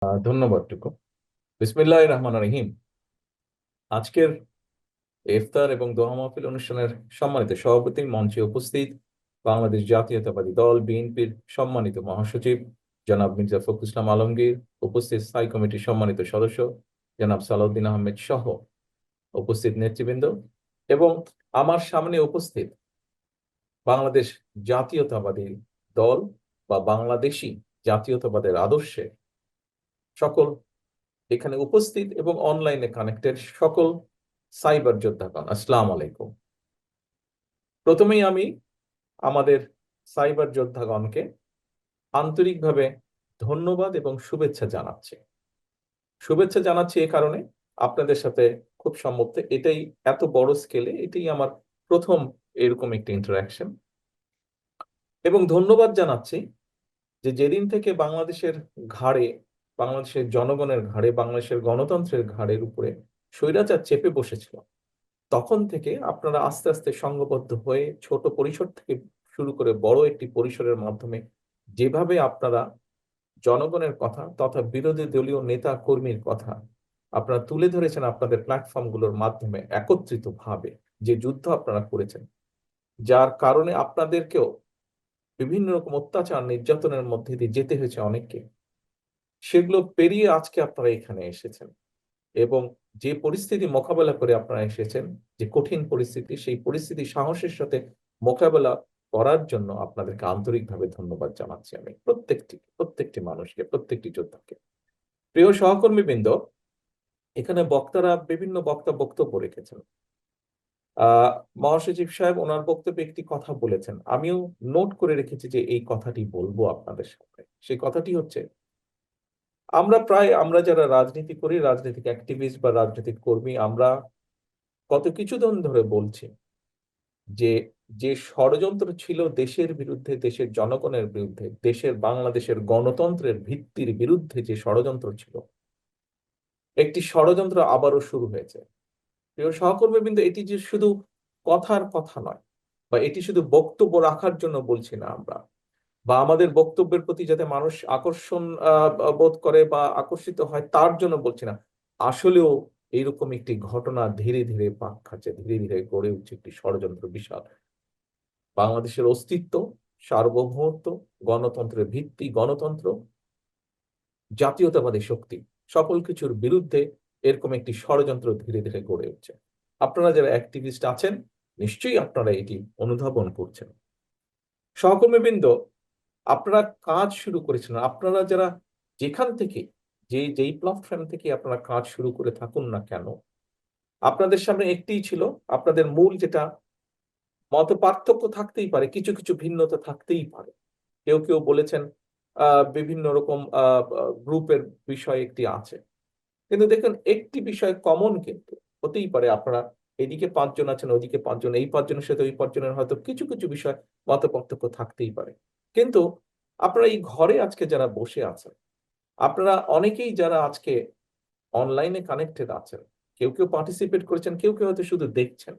ধন্যবাদ টুকু। বিসমিল্লাহির রহমানির রহিম। আজকের ইফতার এবং দোয়া মাহফিল অনুষ্ঠানের সম্মানিত সভাপতি, মঞ্চে উপস্থিত বাংলাদেশ জাতীয়তাবাদী দল বিএনপির সম্মানিত মহাসচিব জনাব মির্জা ফখরুল ইসলাম আলমগীর, উপস্থিত স্থায়ী কমিটির সম্মানিত সদস্য জনাব সালাউদ্দিন আহমেদ সহ উপস্থিত নেতৃবৃন্দ এবং আমার সামনে উপস্থিত বাংলাদেশ জাতীয়তাবাদী দল বা বাংলাদেশি জাতীয়তাবাদের আদর্শে সকল এখানে উপস্থিত এবং অনলাইনে কানেক্টেড সকল সাইবার যোদ্ধাগণ, আসসালামু আলাইকুম। প্রথমেই আমি আমাদের সাইবার যোদ্ধাগণকে আন্তরিকভাবে ধন্যবাদ এবং শুভেচ্ছা জানাচ্ছি। শুভেচ্ছা জানাচ্ছি এ কারণে, আপনাদের সাথে খুব সম্ভবত এটাই এত বড় স্কেলে এটাই আমার প্রথম এরকম একটি ইন্টারাকশন। এবং ধন্যবাদ জানাচ্ছি যে যেদিন থেকে বাংলাদেশের ঘাড়ে, বাংলাদেশের জনগণের ঘাড়ে, বাংলাদেশের গণতন্ত্রের ঘাড়ের উপরে স্বৈরাচার চেপে বসেছিল, তখন থেকে আপনারা আস্তে আস্তে সংঘবদ্ধ হয়ে ছোট পরিসর থেকে শুরু করে বড় একটি পরিসরের মাধ্যমে যেভাবে আপনারা জনগণের কথা তথা বিরোধী দলীয় নেতা কর্মীর কথা আপনারা তুলে ধরেছেন আপনাদের প্ল্যাটফর্মগুলোর মাধ্যমে একত্রিত ভাবে, যে যুদ্ধ আপনারা করেছেন, যার কারণে আপনাদেরকেও বিভিন্ন রকম অত্যাচার নির্যাতনের মধ্যে দিয়ে যেতে হয়েছে অনেককে, সেগুলো পেরিয়ে আজকে আপনারা এখানে এসেছেন এবং যে পরিস্থিতি মোকাবেলা করে আপনারা এসেছেন, যে কঠিন পরিস্থিতি, সেই পরিস্থিতি সাহসের সাথে মোকাবেলা করার জন্য আপনাদেরকে আন্তরিকভাবে ধন্যবাদ জানাচ্ছি আমি প্রত্যেকটি মানুষকে, প্রত্যেকটি যোদ্ধাকে। প্রিয় সহকর্মীবৃন্দ, এখানে বক্তারা বিভিন্ন বক্তব্য রেখেছেন। আহ মহাসচিব সাহেব ওনার বক্তব্যে একটি কথা বলেছেন, আমিও নোট করে রেখেছি যে এই কথাটি বলবো আপনাদের সামনে। সেই কথাটি হচ্ছে, আমরা যারা রাজনীতি করি, রাজনৈতিক অ্যাক্টিভিস্ট বা রাজনৈতিক কর্মী, আমরা কত কিছুদিন ধরে বলছি যে যে ষড়যন্ত্র ছিল দেশের বিরুদ্ধে, দেশের জনগণের বিরুদ্ধে, দেশের বাংলাদেশের গণতন্ত্রের ভিত্তির বিরুদ্ধে যে ষড়যন্ত্র ছিল, একটি ষড়যন্ত্র আবারও শুরু হয়েছে। প্রিয় সহকর্মীবৃন্দ, এটি যে শুধু কথার কথা নয়, বা এটি শুধু বক্তব্য রাখার জন্য বলছি না আমরা, বা আমাদের বক্তব্যের প্রতি যাতে মানুষ আকর্ষণ বোধ করে বা আকর্ষিত হয় তার জন্য বলছি না। আসলেও এইরকম একটি ঘটনা ধীরে ধীরে পাক খাচ্ছে, ধীরে ধীরে গড়ে উঠছে একটি ষড়যন্ত্র বিশাল। বাংলাদেশের অস্তিত্ব, সার্বভৌমত্ব, গণতন্ত্রের ভিত্তি, গণতন্ত্র, জাতীয়তাবাদী শক্তি, সকল কিছুর বিরুদ্ধে এরকম একটি ষড়যন্ত্র ধীরে ধীরে গড়ে উঠছে। আপনারা যারা অ্যাক্টিভিস্ট আছেন, নিশ্চয়ই আপনারা এটি অনুধাবন করছেন। সহকর্মীবৃন্দ, আপনারা কাজ শুরু করেছেন, আপনারা যারা যেখান থেকে, যেই প্ল্যাটফর্ম থেকে আপনারা কাজ শুরু করে থাকুন না কেন, আপনাদের সামনে একটিই ছিল, আপনাদের মূল যেটা, মত পার্থক্য থাকতেই পারে, কিছু কিছু ভিন্নতা থাকতেই পারে। কেউ কেউ বলেছেন বিভিন্ন রকম গ্রুপের বিষয় একটি আছে, কিন্তু দেখুন একটি বিষয় কমন কিন্তু হতেই পারে। আপনারা এদিকে পাঁচজন আছেন, ওইদিকে পাঁচজন, এই পাঁচজনের সাথে ওই পাঁচজনের হয়তো কিছু কিছু বিষয় মত পার্থক্য থাকতেই পারে, কিন্তু আপনারা এই ঘরে আজকে যারা বসে আছেন, আপনারা অনেকেই যারা আজকে অনলাইনে কানেক্টেড আছেন, কেউ কেউ পার্টিসিপেট করেছেন, কেউ কেউ হয়তো শুধু দেখছেন।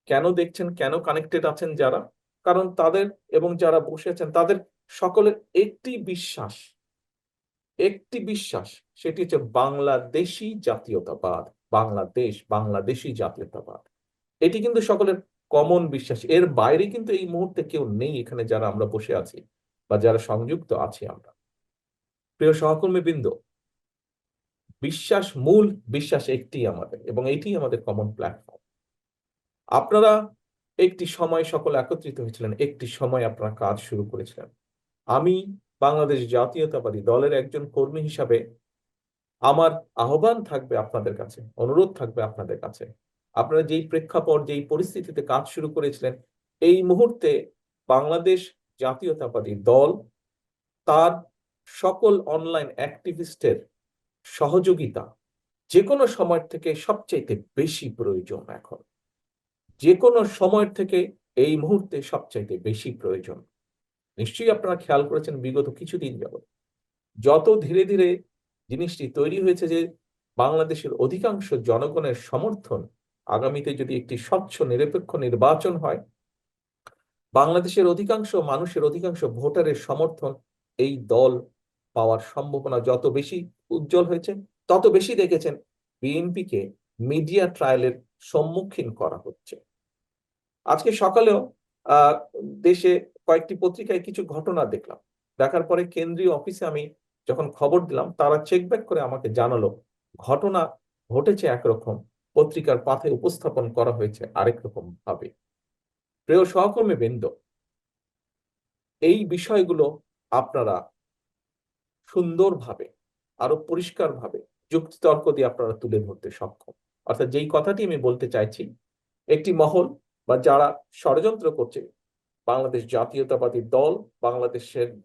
কেন দেখছেন, কেন কানেক্টেড আছেন যারা? কারণ তাদের এবং যারা বসে আছেন তাদের সকলের একটি বিশ্বাস, সেটি হচ্ছে বাংলাদেশি জাতীয়তাবাদ। বাংলাদেশি জাতীয়তাবাদ, এটি কিন্তু সকলের কমন বিশ্বাস। এর বাইরে কিন্তু এই মুহূর্তে কেউ নেই এখানে যারা আমরা বসে আছি বা যারা সংযুক্ত আছি আমরা। প্রিয় সহকর্মী বৃন্দ, মূল বিশ্বাস একটি আমাদের, এবং এটি আমাদের কমন প্ল্যাটফর্ম। আপনারা একটি সময় সকল একত্রিত হয়েছিলেন, একটি সময় আপনারা কাজ শুরু করেছিলেন। আমি বাংলাদেশ জাতীয়তাবাদী দলের একজন কর্মী হিসাবে আমার আহ্বান থাকবে আপনাদের কাছে, অনুরোধ থাকবে আপনাদের কাছে, আপনারা যেই প্রেক্ষাপট, যেই পরিস্থিতিতে কাজ শুরু করেছিলেন, এই মুহূর্তে বাংলাদেশ জাতীয়তাবাদী দল তার সকল অনলাইন অ্যাক্টিভিস্টের সহযোগিতা যে কোনো সময় থেকে সবচাইতে বেশি প্রয়োজন। এখন যে কোনো সময়ের থেকে এই মুহূর্তে সবচাইতে বেশি প্রয়োজন। নিশ্চয়ই আপনারা খেয়াল করেছেন বিগত কিছুদিন যাবত যত ধীরে ধীরে জিনিসটি তৈরি হয়েছে, যে বাংলাদেশের অধিকাংশ জনগণের সমর্থন, আগামীতে যদি একটি স্বচ্ছ নিরপেক্ষ নির্বাচন হয়, বাংলাদেশের অধিকাংশ ভোটারের সমর্থন এই দল পাওয়ার সম্ভাবনা যত বেশি, উজ্জ্বল হয়েছে, তত বেশি দেখেছেন বিএনপিকে মিডিয়া ট্রায়ালের সম্মুখীন করা হচ্ছে। আজকে সকালেও আহ দেশে কয়েকটি পত্রিকায় কিছু ঘটনা দেখলাম। দেখার পরে কেন্দ্রীয় অফিসে আমি যখন খবর দিলাম, তারা চেক ব্যাক করে আমাকে জানালো ঘটনা ঘটেছে একরকম, পত্রিকার পাতায় উপস্থাপন করা হয়েছে আরেক রকম ভাবে। প্রিয় সহকর্মী বৃন্দ, এই বিষয়গুলো আপনারা সুন্দরভাবে, আরো পরিষ্কারভাবে যুক্তিতর্ক দিয়ে আপনারা তুলে ধরতে সক্ষম। অর্থাৎ যেই কথাটি আমি বলতে চাইছি, একটি মহল বা যারা ষড়যন্ত্র করছে বাংলাদেশ জাতীয়তাবাদী দল,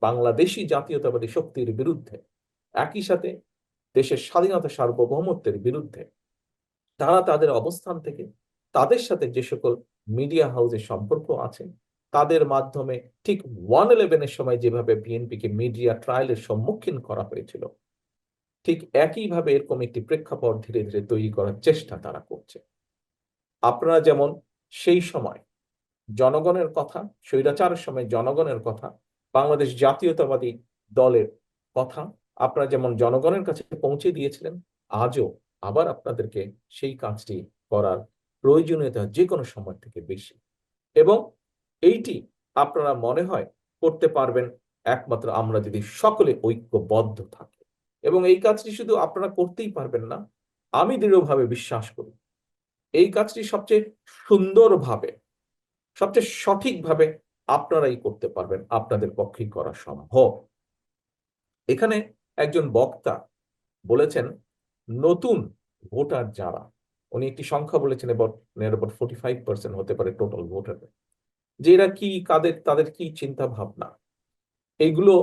বাংলাদেশি জাতীয়তাবাদী শক্তির বিরুদ্ধে, একই সাথে দেশের স্বাধীনতা সার্বভৌমত্বের বিরুদ্ধে, তারা তাদের অবস্থান থেকে তাদের সাথে যে সকল মিডিয়া হাউসের সম্পর্ক আছে তাদের মাধ্যমে ঠিক 111-এর সময় যেভাবে বিএনপিকে মিডিয়া ট্রায়ালের সম্মুখীন করা হয়েছিল, ঠিক একইভাবে এরকম একটি প্রেক্ষাপট ধীরে ধীরে তৈরি করার চেষ্টা তারা করছে। আপনারা যেমন সেই সময় জনগণের কথা, স্বৈরাচারের সময় জনগণের কথা, বাংলাদেশ জাতীয়তাবাদী দলের কথা আপনারা যেমন জনগণের কাছে পৌঁছে দিয়েছিলেন, আজও আবার আপনাদেরকে সেই কাজটি করার প্রয়োজনীয়তা যে কোনো সময় থেকে বেশি। এবং এইটি আপনারা মনে হয় করতে পারবেন একমাত্র আমরা যদি সকলে ঐক্যবদ্ধ থাকি। এবং এই কাজটি শুধু আপনারা করতেই পারবেন না, আমি দৃঢ়ভাবে বিশ্বাস করি এই কাজটি সবচেয়ে সুন্দরভাবে, সবচেয়ে সঠিকভাবে আপনারাই করতে পারবেন, আপনাদের পক্ষেই করা সম্ভব। এখানে একজন বক্তা বলেছেন নতুন ভোটার যারা, উনি একটি সংখ্যা বলেছেন এবার 45% হতে পারে টোটাল ভোটার, যে এরা কি তাদের কি চিন্তা ভাবনা, এইগুলো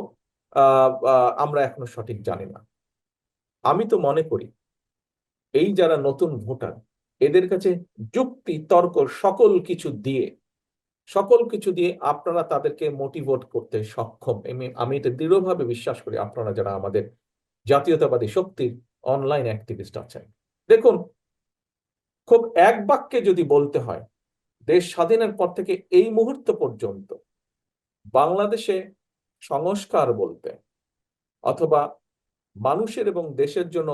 আমরা এখনো সঠিক জানি না। আমি তো মনে করি এই যারা নতুন ভোটার, এদের কাছে যুক্তি তর্ক সকল কিছু দিয়ে আপনারা তাদেরকে মোটিভেট করতে সক্ষম। আমি এটা দৃঢ়ভাবে বিশ্বাস করি। আপনারা যারা আমাদের জাতীয়তাবাদী শক্তির অনলাইন অ্যাক্টিভিস্ট আছেন, দেখুন, খুব এক বাক্যে যদি বলতে হয়, দেশ স্বাধীনের পর থেকে এই মুহূর্ত পর্যন্ত বাংলাদেশে সংস্কার বলতে অথবা মানুষের এবং দেশের জন্য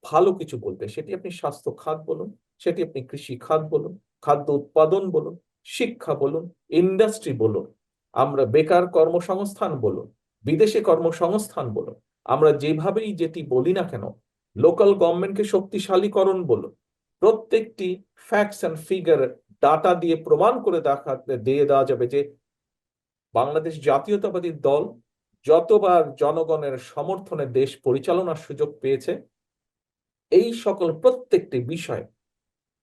ভালো কিছু বলতে, সেটি আপনি স্বাস্থ্য খাত বলুন, সেটি আপনি কৃষি খাত বলুন, খাদ্য উৎপাদন বলুন, শিক্ষা বলুন, ইন্ডাস্ট্রি বলুন, আমরা বেকার কর্মসংস্থান বলুন, বিদেশে কর্মসংস্থান বলুন, আমরা যেভাবেই যেটি বলি না কেন, লোকাল গভর্নমেন্টকে শক্তিশালীকরণ বলুন, প্রত্যেকটি ফ্যাক্টস অ্যান্ড ফিগার ডাটা দিয়ে প্রমাণ করে দিয়ে দেওয়া যাবে যে বাংলাদেশ জাতীয়তাবাদী দল যতবার জনগণের সমর্থনে দেশ পরিচালনার সুযোগ পেয়েছে, এই সকল প্রত্যেকটি বিষয়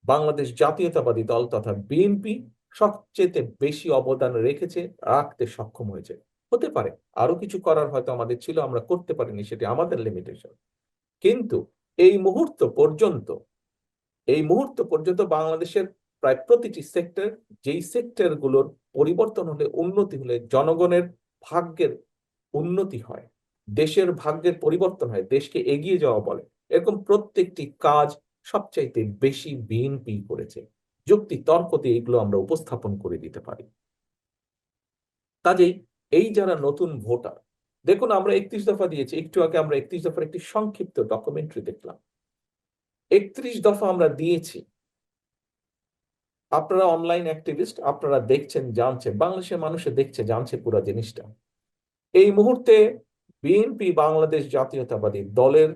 বাংলাদেশ জাতীয়তাবাদী দল তথা বিএনপি সবচেয়ে বেশি অবদান রাখতে সক্ষম হয়েছে। হতে পারে আরো কিছু করার হয়তো আমাদের ছিল, আমরা করতে পারিনি, সেটি আমাদের লিমিটেশন। কিন্তু এই মুহূর্ত পর্যন্ত বাংলাদেশের প্রায় প্রতিটি সেক্টর, যেই সেক্টর গুলোর পরিবর্তন হলে, উন্নতি হলে জনগণের ভাগ্যের উন্নতি হয়, দেশের ভাগ্যের পরিবর্তন হয়, দেশকে এগিয়ে যাওয়া বলে, এরকম প্রত্যেকটি কাজ সবচাইতে বেশি বিএনপি করেছে। যুক্তি তর্ক দিয়ে এগুলো আমরা উপস্থাপন করে দিতে পারি। কাজেই এই যারা নতুন ভোটার, দেখুন আমরা 31 দফা দিয়েছি, একটু আগে আমরা 31 দফার একটি সংক্ষিপ্ত ডকুমেন্টারি দেখলাম। 31 দফা আমরা দিয়েছি, আপনারা অনলাইন অ্যাক্টিভিস্ট, আপনারা দেখছেন, জানছেন, বাংলাদেশের মানুষে দেখছে, জানছে পুরো জিনিসটা। এই মুহূর্তে বিএনপি বাংলাদেশ জাতীয়তাবাদী দলের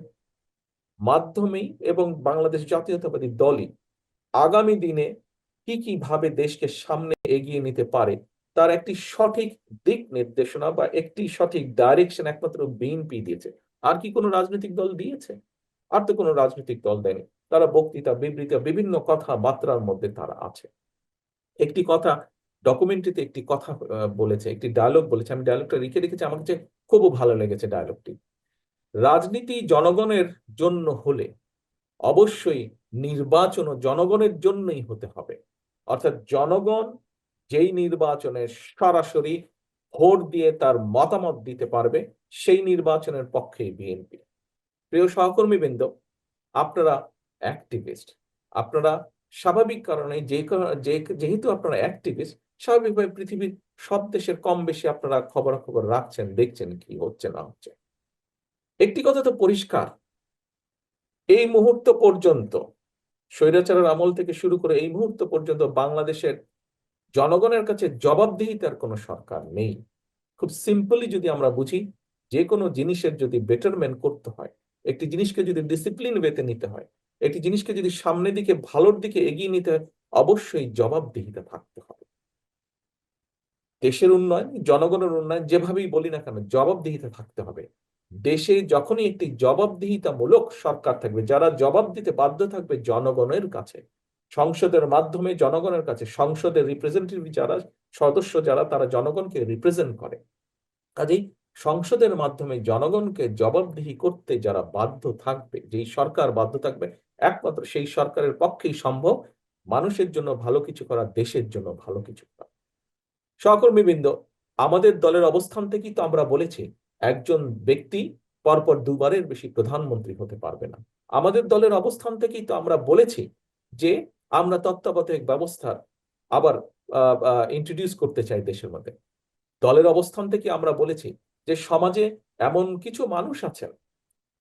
মাধ্যমেই এবং বাংলাদেশ জাতীয়তাবাদী দলই আগামী দিনে কি ভাবে দেশকে সামনে এগিয়ে নিতে পারে তার একটি সঠিক দিক নির্দেশনা বা একটি সঠিক ডাইরেকশন একমাত্র বিএনপি দিয়েছে। আর কি কোনো রাজনৈতিক দল দিয়েছে? আর তো কোনো রাজনৈতিক দল দেয়নি। তারা বক্তৃতা, বিবৃতি, বিভিন্ন কথাবার্তার মধ্যে তারা আছে। একটি কথা ডকুমেন্টারিতে একটি কথা বলেছে, একটি ডায়লগ বলেছে, আমি ডায়লগটা লিখে রেখেছি, আমার কাছে খুব ভালো লেগেছে ডায়লগটি। রাজনীতি জনগণের জন্য হলে অবশ্যই নির্বাচনও জনগণের জন্যই হতে হবে। অর্থাৎ জনগণ যেই নির্বাচনে সরাসরি ভোট দিয়ে তার মতামত দিতে পারবে, সেই নির্বাচনের পক্ষেই বিএনপি। প্রিয় সহকর্মীবৃন্দ, আপনারা অ্যাক্টিভিস্ট, আপনারা স্বাভাবিক কারণে যেহেতু আপনারা অ্যাক্টিভিস্ট, স্বাভাবিকভাবে পৃথিবীর সব দেশের কম বেশি আপনারা খবরাখবর রাখছেন, দেখছেন কি হচ্ছে না হচ্ছে। একটি কথা তো পরিষ্কার, এই মুহূর্ত পর্যন্ত, স্বৈরাচারের আমল থেকে শুরু করে এই মুহূর্ত পর্যন্ত বাংলাদেশের জনগণের কাছে জবাবদিহিতার কোনো সরকার নেই। খুব সিম্পলি যদি আমরা বুঝি, যে কোনো জিনিসের যদি বেটারমেন্ট করতে হয়, একটি জিনিসকে যদি ডিসিপ্লিন ওয়েতে নিতে হয়, একটি জিনিসকে যদি সামনের দিকে ভালোর দিকে এগিয়ে নিতে হয়, অবশ্যই জবাবদিহিতা থাকতে হবে। দেশের উন্নয়ন, জনগণের উন্নয়ন, যেভাবেই বলি না কেন, জবাবদিহিতা থাকতে হবে। দেশে যখনই একটি জবাবদিহিতামূলক সরকার থাকবে, যারা জবাব দিতে বাধ্য থাকবে জনগণের কাছে, সংসদের মাধ্যমে জনগণের কাছে, সংসদের রিপ্রেজেন্টেটিভ যারা, সদস্য যারা, তারা জনগণকে রিপ্রেজেন্ট করে, কাজেই সংসদের মাধ্যমে জনগণকে জবাবদিহি করতে যারা বাধ্য থাকবে, যেই সরকার বাধ্য থাকবে, একমাত্র সেই সরকারের পক্ষেই সম্ভব মানুষের জন্য ভালো কিছু করা, দেশের জন্য ভালো কিছু করা। সহকর্মীবৃন্দ, আমাদের দলের অবস্থান থেকেই তো আমরা বলেছি একজন ব্যক্তি পরপর দুবারের বেশি প্রধানমন্ত্রী হতে পারবে না। আমাদের দলের অবস্থান থেকেই তো আমরা বলেছি যে আমরা তত্ত্বাবধায়ক ব্যবস্থা আবার ইন্ট্রোডিউস করতে চাই দেশের মধ্যে। দলের অবস্থান থেকে আমরা বলেছি যে সমাজে এমন কিছু মানুষ আছেন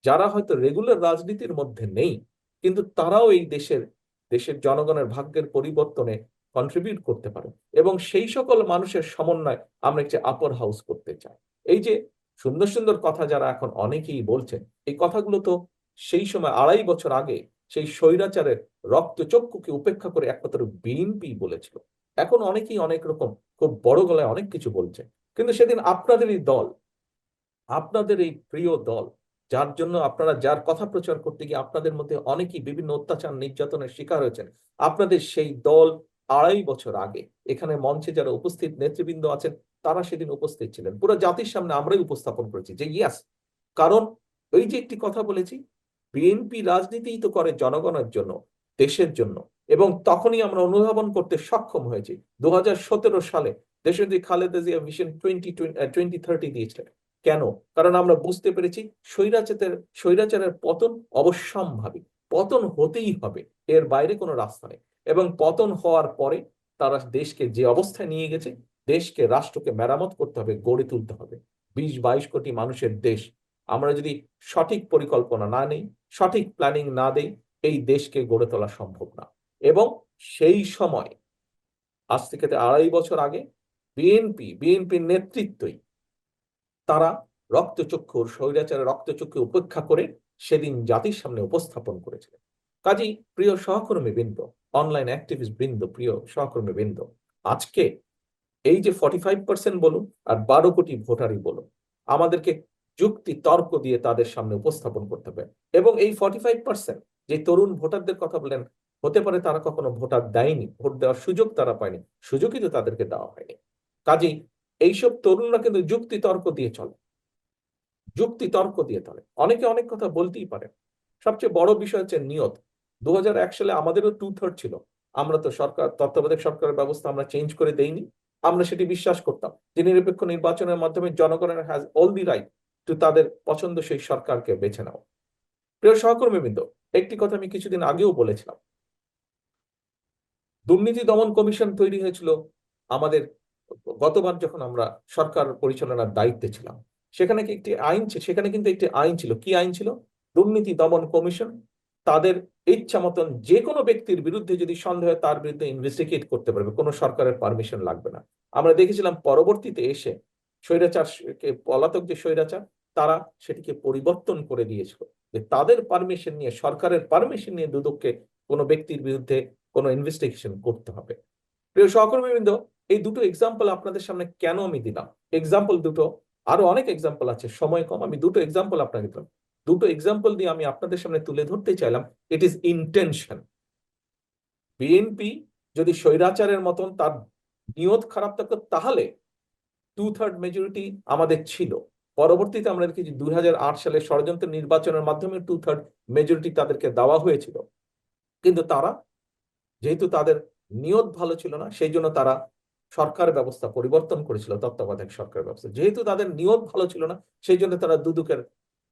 যারা হয়তো রেগুলার রাজনীতির মধ্যে নেই, কিন্তু তারাও এই দেশের দেশের জনগণের ভাগ্যের পরিবর্তনে কন্ট্রিবিউট করতে পারে, এবং সেই সকল মানুষের সমন্বয় আমরা একটি আপার হাউস করতে চাই। এই যে সুন্দর সুন্দর কথা যারা এখন অনেকেই বলছেন, এই কথাগুলো তো সেই সময় 2.5 বছর আগে সেই স্বৈরাচারের রক্তচক্ষুকে উপেক্ষা করে একমাত্র বিএনপি বলেছিল। এখন অনেকেই অনেক রকম খুব বড় গলায় অনেক কিছু বলছে, কিন্তু সেদিন আপনাদেরই দল, আপনাদের এই প্রিয় দল, যার জন্য আপনারা, যার কথা প্রচার করতে গিয়ে আপনাদের মধ্যে অনেকেই বিভিন্ন অত্যাচার নির্যাতনের শিকার হয়েছেন, আপনাদের সেই দল 2.5 বছর আগে এখানে মঞ্চে যারা উপস্থিত নেতৃবৃন্দ আছেন, তারা সেদিন উপস্থিত ছিলেন। পুরো জাতির সামনে আমরাই উপস্থাপন করেছি যে ইয়াস, কারণ ওই যে একটি কথা বলেছি, বিএনপি রাজনীতিই তো করে জনগণের জন্য, দেশের জন্য। এবং তখনই আমরা অনুধাবন করতে সক্ষম হয়েছি 2017 সালে দেশনেত্রী খালেদা জিয়া ভিশন 2030 দিয়েছিলেন। কেন? কারণ আমরা বুঝতে পেরেছি স্বৈরাচারের পতন অবশ্যম্ভাবী, পতন হতেই হবে, এর বাইরে কোনো রাস্তা নেই। এবং পতন হওয়ার পরে তারা দেশকে যে অবস্থায় নিয়ে গেছে, দেশকে, রাষ্ট্রকে মেরামত করতে হবে, গড়ে তুলতে হবে। 20-22 কোটি মানুষের দেশ, আমরা যদি সঠিক পরিকল্পনা না নেই, সঠিক প্ল্যানিং না দেই, এই দেশকে গড়ে তোলা সম্ভব না। এবং সেই সময়, আজ থেকে 2.5 বছর আগে, বিএনপির নেতৃত্বই তারা রক্তচক্ষুর, স্বৈরাচারের রক্তচক্ষু উপেক্ষা করে সেদিন জাতির সামনে উপস্থাপন করেছিলেন। কাজেই প্রিয় সহকর্মী বৃন্দ, অনলাইন অ্যাক্টিভিস্ট বৃন্দ, প্রিয় সহকর্মী বৃন্দ, আজকে এই যে 45% বলুন আর 12 কোটি ভোটারই বলুন, আমাদেরকে যুক্তি তর্ক দিয়ে তাদের সামনে উপস্থাপন করতে হবে। এবং এই 45% যে তরুণ ভোটারদের কথা বলেন, হতে পারে তারা কখনো ভোটার দেয়নি, ভোট দেওয়ার সুযোগ তারা পায়নি, সুযোগই তো তাদেরকে দেওয়া হয়নি। কাজেই এইসব তরুণরা কিন্তু যুক্তি তর্ক দিয়ে চলে, যুক্তি তর্ক দিয়ে চলে। অনেকে অনেক কথা বলতেই পারে। সবচেয়ে বড় বিষয় হচ্ছে নিয়ত। 2001 সালে আমাদেরও 2/3 ছিল। আমরা তো সরকার, তত্ত্বাবধায়ক সরকারের ব্যবস্থা আমরা চেঞ্জ করে দেইনি। আমরা সেটি বিশ্বাস করতাম যে নিরপেক্ষ নির্বাচনের মাধ্যমে জনগণের has all the right two তাদের পছন্দ সেই সরকারকে বেছে নেওয়া। প্রিয় সহকর্মীবৃন্দ, একটি কথা আমি কিছুদিন আগেও বলেছিলাম, দুর্নীতি দমন কমিশন তৈরি হয়েছিল আমাদের গতবার যখন আমরা সরকার পরিচালনার দায়িত্বে ছিলাম। সেখানে কিন্তু একটি আইন ছিল। কি আইন ছিল? দুর্নীতি দমন কমিশন তাদের ইচ্ছা মতন যে কোনো ব্যক্তির বিরুদ্ধে যদি সন্দেহ হয়, তার বিরুদ্ধে ইনভেস্টিগেট করতে পারবে, কোনো সরকারের পারমিশন লাগবে না। আমরা দেখেছিলাম পরবর্তীতে এসে স্বৈরাচার, পলাতক যে স্বৈরাচার, তারা সেটিকে পরিবর্তন করে দিয়েছিল, যে তাদের পারমিশন নিয়ে, সরকারের পারমিশন নিয়ে দুদককে কোনো ব্যক্তির বিরুদ্ধে কোনো ইনভেস্টিগেশন করতে হবে। প্রিয় সহকর্মীবৃন্দ, এই দুটো এক্সাম্পল আপনাদের সামনে কেন আমি দিলাম? এক্সাম্পল দুটো, আরো অনেক এক্সাম্পল আছে, সময় কম, আমি দুটো এক্সাম্পল আপনাকে দিলাম। দুটো এক্সাম্পল দিয়ে আমি আপনাদের সামনে তুলে ধরতে চাইলাম ইট ইজ ইন্টেনশন। বিএনপি যদি স্বৈরাচারের মতন তার নিয়ত খারাপ থাকতো, তাহলে 2/3 মেজরিটি আমাদের ছিল। পরবর্তীতে আমরা দেখেছি 2008 সালে ষড়যন্ত্র নির্বাচনের মাধ্যমে 2/3 মেজরিটি তাদেরকে দেওয়া হয়েছিল। কিন্তু তারা, যেহেতু তাদের নিয়ত ভালো ছিল না, সেই জন্য তারা সরকার ব্যবস্থা পরিবর্তন করেছিল, তত্ত্বাবধায়ক সরকার ব্যবস্থা। যেহেতু তাদের নিয়ত ভালো ছিল না, সেই জন্য তারা দুদকের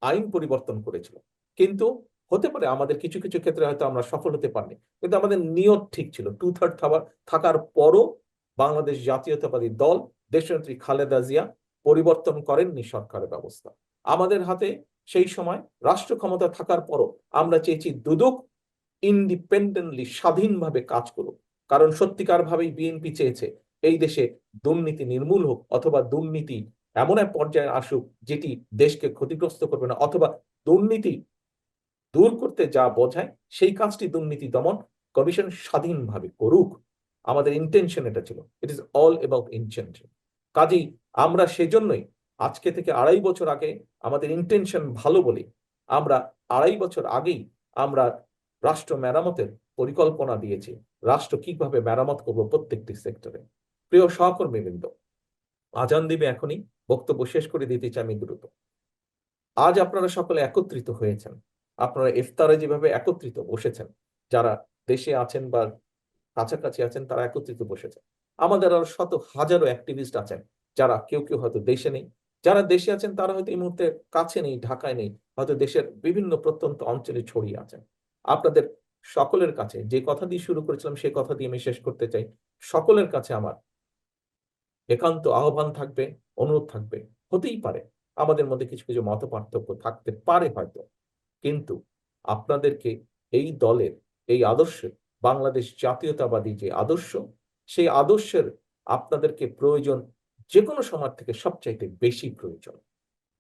আইন পরিবর্তন করেছিল। কিন্তু হতে পারে আমাদের কিছু কিছু ক্ষেত্রে হয়তো আমরা সফল হতে পারিনি, কিন্তু আমাদের নিয়ত ঠিক ছিল। 2/3 থাকার পরও বাংলাদেশ জাতীয়তাবাদী দল, দেশনেত্রী খালেদা জিয়া পরিবর্তন করেননি সরকারের ব্যবস্থা। আমাদের হাতে সেই সময় রাষ্ট্র ক্ষমতা থাকার পরও আমরা চেয়েছি দুদক ইন্ডিপেন্ডেন্টলি, স্বাধীনভাবে কাজ করুক। কারণ সত্যিকার ভাবেই বিএনপি চেয়েছে এই দেশে দুর্নীতি নির্মূল হোক, অথবা দুর্নীতি এমন এক পর্যায়ে আসুক যেটি দেশকে ক্ষতিগ্রস্ত করবে না, অথবা দুর্নীতি দূর করতে যা বোঝায় সেই কাজটি দুর্নীতি দমন কমিশন স্বাধীনভাবে করুক। আমাদের ইন্টেনশন এটা ছিল। It is all about intention. কাজেই আমরা সেজন্যই আজকে থেকে 2.5 বছর আগে, আমাদের ইন্টেনশন ভালো বলে আমরা 2.5 বছর আগেই আমরা রাষ্ট্র মেরামতের পরিকল্পনা দিয়েছি। রাষ্ট্র কিভাবে মেরামত করবো প্রত্যেকটি সেক্টরে। প্রিয় সহকর্মীবৃন্দ, আজান দিবে এখনই, বক্তব্য শেষ করে দিতে চাই আমি দ্রুত। আজ আপনারা সকলে একত্রিত হয়েছেন, আপনারা ইফতারে যেভাবে একত্রিত বসেছেন, যারা দেশে আছেন বা কাছাকাছি আছেন তারা একত্রিত বসেছেন। আমাদের আরো শত হাজারো অ্যাক্টিভিস্ট আছেন, যারা কেউ কেউ হয়তো দেশে নেই, যারা দেশে আছেন তারা হয়তো এই মুহূর্তে কাছে নেই, ঢাকায় নেই, হয়তো দেশের বিভিন্ন প্রত্যন্ত অঞ্চলে ছড়িয়ে আছেন। আপনাদের সকলের কাছে যে কথা দিয়ে শুরু করেছিলাম সেই কথা দিয়ে আমি শেষ করতে চাই। সকলের কাছে আমার একান্ত আহ্বান থাকবে, অনুরোধ থাকবে। হতেই পারে আমাদের মধ্যে কিছু কিছু মত পার্থক্য থাকতে পারে হয়তো, কিন্তু আপনাদেরকে এই দলের, এই আদর্শের, বাংলাদেশ জাতীয়তাবাদী যে আদর্শ, সেই আদর্শের আপনাদেরকে প্রয়োজন যে কোনো সময় থেকে সবচাইতে বেশি প্রয়োজন।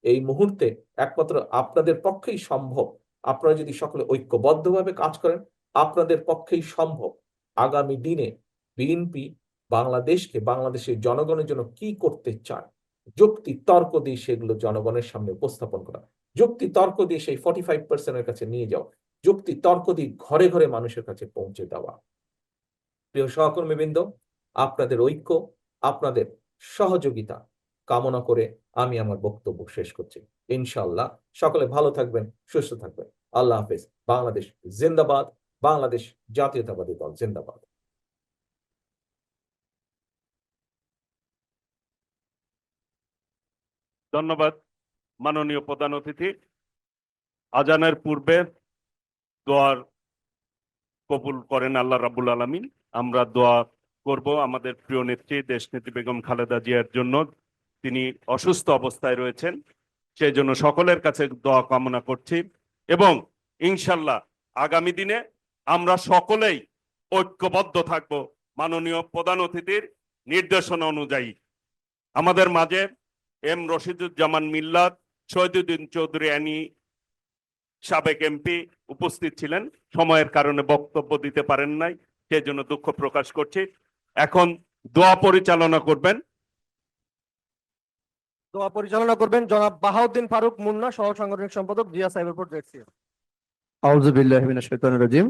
এই মুহূর্তে একমাত্র আপনাদের পক্ষেই সম্ভব, আপনারা যদি সকলে ঐক্যবদ্ধভাবে কাজ করেন, আপনাদের পক্ষেই সম্ভব আগামী দিনে বিএনপি বাংলাদেশকে, বাংলাদেশের জনগণের জন্য কি করতে চায়, যুক্তি তর্ক দিয়ে সেগুলো জনগণের সামনে উপস্থাপন করা, যুক্তি তর্ক দিয়ে সেই 45% কাছে নিয়ে যাও, যুক্তি তর্ক দিয়ে ঘরে ঘরে মানুষের কাছে পৌঁছে দেওয়া। প্রিয় সহকর্মীবৃন্দ, আপনাদের ঐক্য, আপনাদের সহযোগিতা কামনা করে আমি আমার বক্তব্য শেষ করছি। ইনশাআল্লাহ সকলে ভালো থাকবেন, সুস্থ থাকবেন। আল্লাহ হাফেজ। বাংলাদেশ জিন্দাবাদ। বাংলাদেশ জাতীয়তাবাদী দল জিন্দাবাদ। ধন্যবাদ মাননীয় প্রধান অতিথি। আজানের পূর্বে দোয়ার কবুল করেন আল্লাহ রাব্বুল আলামিন। আমরা দোয়া করব আমাদের প্রিয় নেত্রী দেশনেত্রী বেগম খালেদা জিয়ার জন্য। তিনি অসুস্থ অবস্থায় রয়েছেন, সেই জন্য সকলের কাছে দোয়া কামনা করছি। এবং ইনশাল্লাহ আগামী দিনে আমরা সকলেই ঐক্যবদ্ধ থাকব মাননীয় প্রধান অতিথির নির্দেশনা অনুযায়ী। আমাদের মাঝে এম রশিদুজ্জামান মিল্লাত, শহীদুদ্দিন চৌধুরী অ্যানি সাবেক এমপি উপস্থিত ছিলেন, সময়ের কারণে বক্তব্য দিতে পারেন নাই, সেই জন্য দুঃখ প্রকাশ করছি। এখন দোয়া পরিচালনা করবেন জনাব বাহাউদ্দিন ফারুক মুন্না, সহ সাংগঠনিক সম্পাদক, জিয়া সাইবারপোর্ট জেডসি। আউযু বিল্লাহি মিনাশ শাইতানির রাজিম।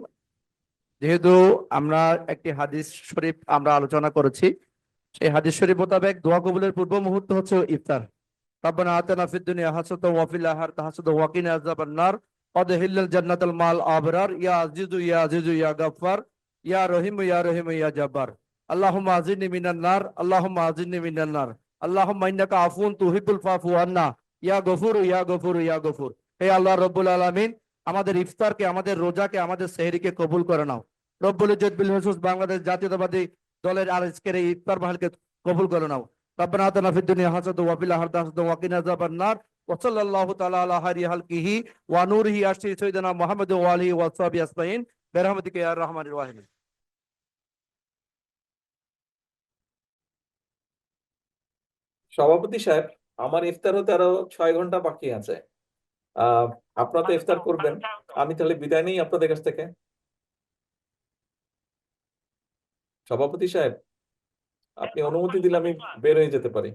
যেহেতু আমরা একটি হাদিস শরীফ আমরা আলোচনা করেছি, সেই হাদিস শরীফ মোতাবেক দোয়া কবুলের পূর্ব মুহূর্ত হচ্ছে ইফতার। রাব্বানা আতিনা ফিদ দুনিয়া হাসানাতাও ওয়া ফিল আখিরাতি হাসানাতাও ওয়া কিনা আযাবান নার আদখিলনাল জান্নাতাল মাল আবরার ইয়া আজিজু ইয়া আজিজু ইয়া গাফফার ইয়া রহিমু ইয়া রহিমু ইয়া জাব্বার। আল্লাহুম্মা আজিরনি মিনান নার, আল্লাহুম্মা আজিরনি মিনান নার, আল্লাহুম্মা ইন্নাকা আফুন তুহিব্বুল ফাফু আন্না ইয়া গফুর ইয়া গফুর ইয়া গফুর। হে আল্লাহ রব্বুল আলামিন, আমাদের ইফতারকে, আমাদের রোজাকে, আমাদের সেহরিকে কবুল করে নাও। রব্বুল ইজ্জত বিল হুসুস বাংলাদেশ জাতীয়তাবাদী দলের আজকের এই ইফতার মাহফিলকে কবুল করে নাও। ربنا آتنا في الدنيا حسنة وفي الآخرة حسنة وقنا عذاب النار وصلى الله تعالى على خير خلقه ونوره أشرف سيدنا محمد وآله وصحبه أجمعين برحمتك يا أرحم الراحمين। সভাপতি সাহেব, আমার ইফতার হতে আরো 6 ঘন্টা বাকি আছে। আপনারা তো ইফতার করবেন, আমি তাহলে বিদায় নেই আপনাদের কাছ থেকে। সভাপতি সাহেব, আপনি অনুমতি দিলে আমি বের হয়ে যেতে পারি।